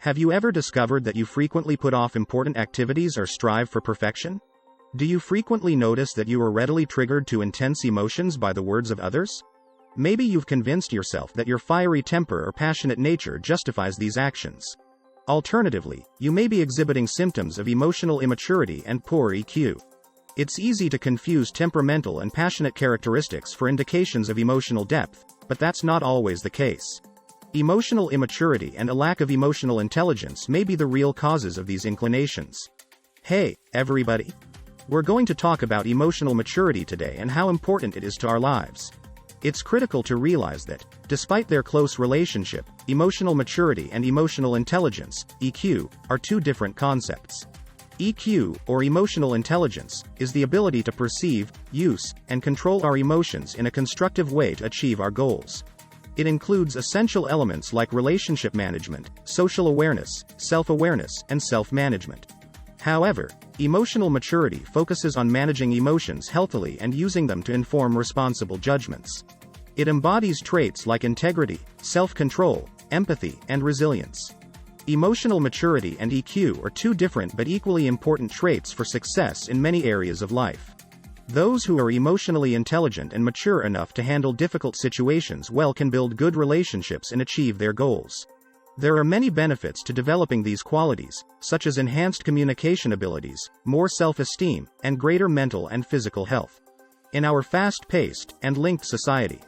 Have you ever discovered that you frequently put off important activities or strive for perfection? Do you frequently notice that you are readily triggered to intense emotions by the words of others? Maybe you've convinced yourself that your fiery temper or passionate nature justifies these actions. Alternatively, you may be exhibiting symptoms of emotional immaturity and poor EQ. It's easy to confuse temperamental and passionate characteristics for indications of emotional depth, but that's not always the case. Emotional immaturity and a lack of emotional intelligence may be the real causes of these inclinations. Hey, everybody! We're going to talk about emotional maturity today and how important it is to our lives. It's critical to realize that, despite their close relationship, emotional maturity and emotional intelligence, EQ, are two different concepts. EQ, or emotional intelligence, is the ability to perceive, use, and control our emotions in a constructive way to achieve our goals. It includes essential elements like relationship management, social awareness, self-awareness, and self-management. However, emotional maturity focuses on managing emotions healthily and using them to inform responsible judgments. It embodies traits like integrity, self-control, empathy, and resilience. Emotional maturity and EQ are two different but equally important traits for success in many areas of life. Those who are emotionally intelligent and mature enough to handle difficult situations well can build good relationships and achieve their goals. There are many benefits to developing these qualities, such as enhanced communication abilities, more self-esteem, and greater mental and physical health. In our fast-paced and linked society,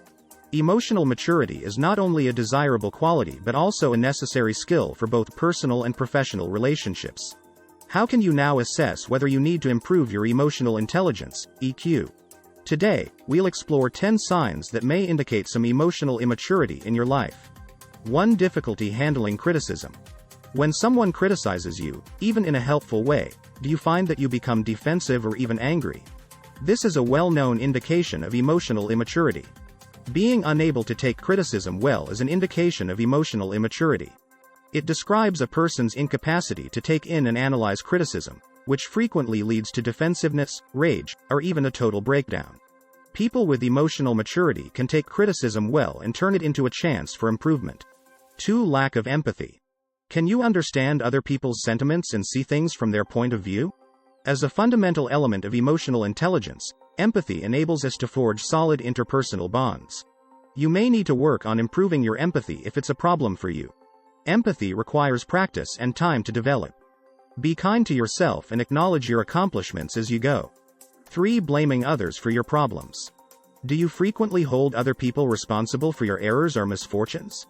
emotional maturity is not only a desirable quality but also a necessary skill for both personal and professional relationships. How can you now assess whether you need to improve your emotional intelligence, EQ? Today, we'll explore 10 signs that may indicate some emotional immaturity in your life. 1. Difficulty handling criticism. When someone criticizes you, even in a helpful way, do you find that you become defensive or even angry? This is a well-known indication of emotional immaturity. Being unable to take criticism well is an indication of emotional immaturity. It describes a person's incapacity to take in and analyze criticism, which frequently leads to defensiveness, rage, or even a total breakdown. People with emotional maturity can take criticism well and turn it into a chance for improvement. 2. Lack of empathy. Can you understand other people's sentiments and see things from their point of view? As a fundamental element of emotional intelligence, empathy enables us to forge solid interpersonal bonds. You may need to work on improving your empathy if it's a problem for you. Empathy requires practice and time to develop. Be kind to yourself and acknowledge your accomplishments as you go. 3. Blaming others for your problems. Do you frequently hold other people responsible for your errors or misfortunes?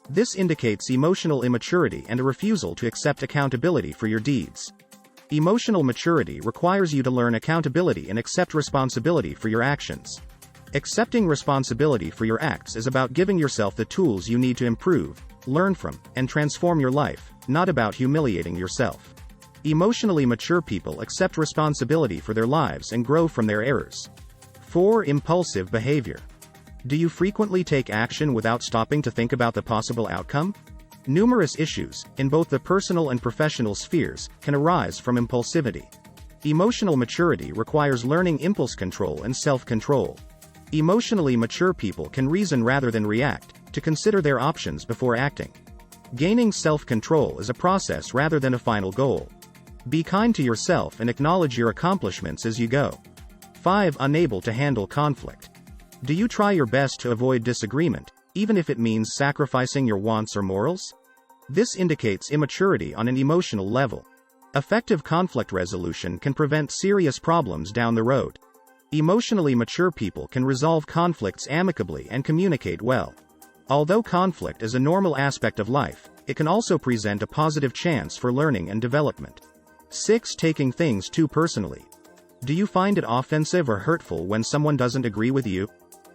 This indicates emotional immaturity and a refusal to accept accountability for your deeds. Emotional maturity requires you to learn accountability and accept responsibility for your actions. Accepting responsibility for your acts is about giving yourself the tools you need to improve, learn from, and transform your life, not about humiliating yourself. Emotionally mature people accept responsibility for their lives and grow from their errors. 4. Impulsive behavior. Do you frequently take action without stopping to think about the possible outcome? Numerous issues, in both the personal and professional spheres, can arise from impulsivity. Emotional maturity requires learning impulse control and self-control. Emotionally mature people can reason rather than react, to consider their options before acting. Gaining self-control is a process rather than a final goal. Be kind to yourself and acknowledge your accomplishments as you go. 5. Unable to handle conflict. Do you try your best to avoid disagreement, even if it means sacrificing your wants or morals? This indicates immaturity on an emotional level. Effective conflict resolution can prevent serious problems down the road. Emotionally mature people can resolve conflicts amicably and communicate well. Although conflict is a normal aspect of life, it can also present a positive chance for learning and development. 6. Taking things too personally. Do you find it offensive or hurtful when someone doesn't agree with you?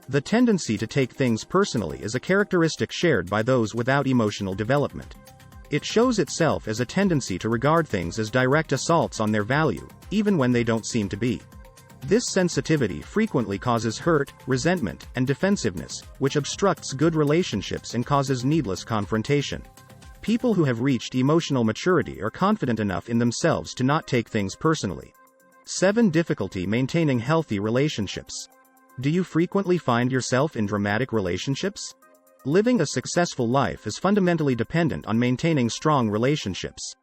The tendency to take things personally is a characteristic shared by those without emotional development. It shows itself as a tendency to regard things as direct assaults on their value, even when they don't seem to be. This sensitivity frequently causes hurt, resentment, and defensiveness, which obstructs good relationships and causes needless confrontation. People who have reached emotional maturity are confident enough in themselves to not take things personally. 7. Difficulty maintaining healthy relationships. Do you frequently find yourself in dramatic relationships? Living a successful life is fundamentally dependent on maintaining strong relationships.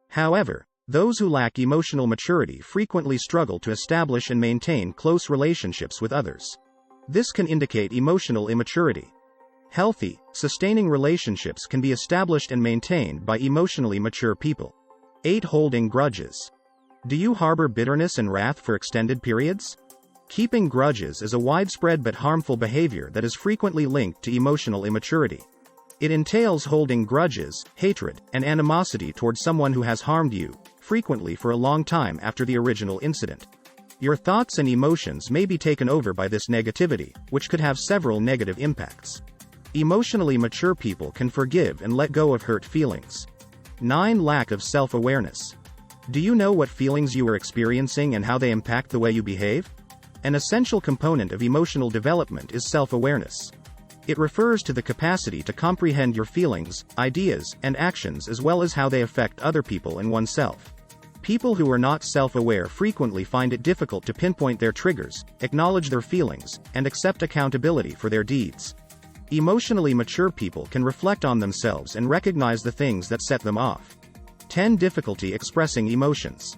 However, those who lack emotional maturity frequently struggle to establish and maintain close relationships with others. This can indicate emotional immaturity. Healthy, sustaining relationships can be established and maintained by emotionally mature people. 8. Holding grudges. Do you harbor bitterness and wrath for extended periods? Keeping grudges is a widespread but harmful behavior that is frequently linked to emotional immaturity. It entails holding grudges, hatred, and animosity towards someone who has harmed you, frequently for a long time after the original incident. Your thoughts and emotions may be taken over by this negativity, which could have several negative impacts. Emotionally mature people can forgive and let go of hurt feelings. 9. Lack of self-awareness. Do you know what feelings you are experiencing and how they impact the way you behave? An essential component of emotional development is self-awareness. It refers to the capacity to comprehend your feelings, ideas, and actions as well as how they affect other people and oneself. People who are not self-aware frequently find it difficult to pinpoint their triggers, acknowledge their feelings, and accept accountability for their deeds. Emotionally mature people can reflect on themselves and recognize the things that set them off. 10. Difficulty expressing emotions.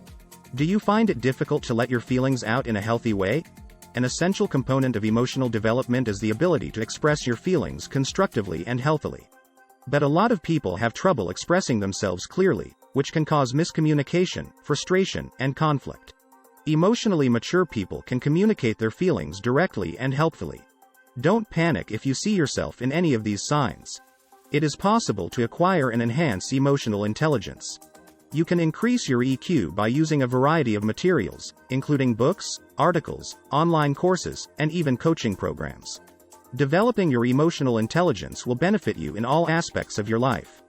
Do you find it difficult to let your feelings out in a healthy way? An essential component of emotional development is the ability to express your feelings constructively and healthily. But a lot of people have trouble expressing themselves clearly, which can cause miscommunication, frustration, and conflict. Emotionally mature people can communicate their feelings directly and helpfully. Don't panic if you see yourself in any of these signs. It is possible to acquire and enhance emotional intelligence. You can increase your EQ by using a variety of materials, including books, articles, online courses, and even coaching programs. Developing your emotional intelligence will benefit you in all aspects of your life.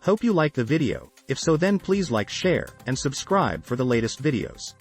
Hope you like the video. If so, then please like, share, and subscribe for the latest videos.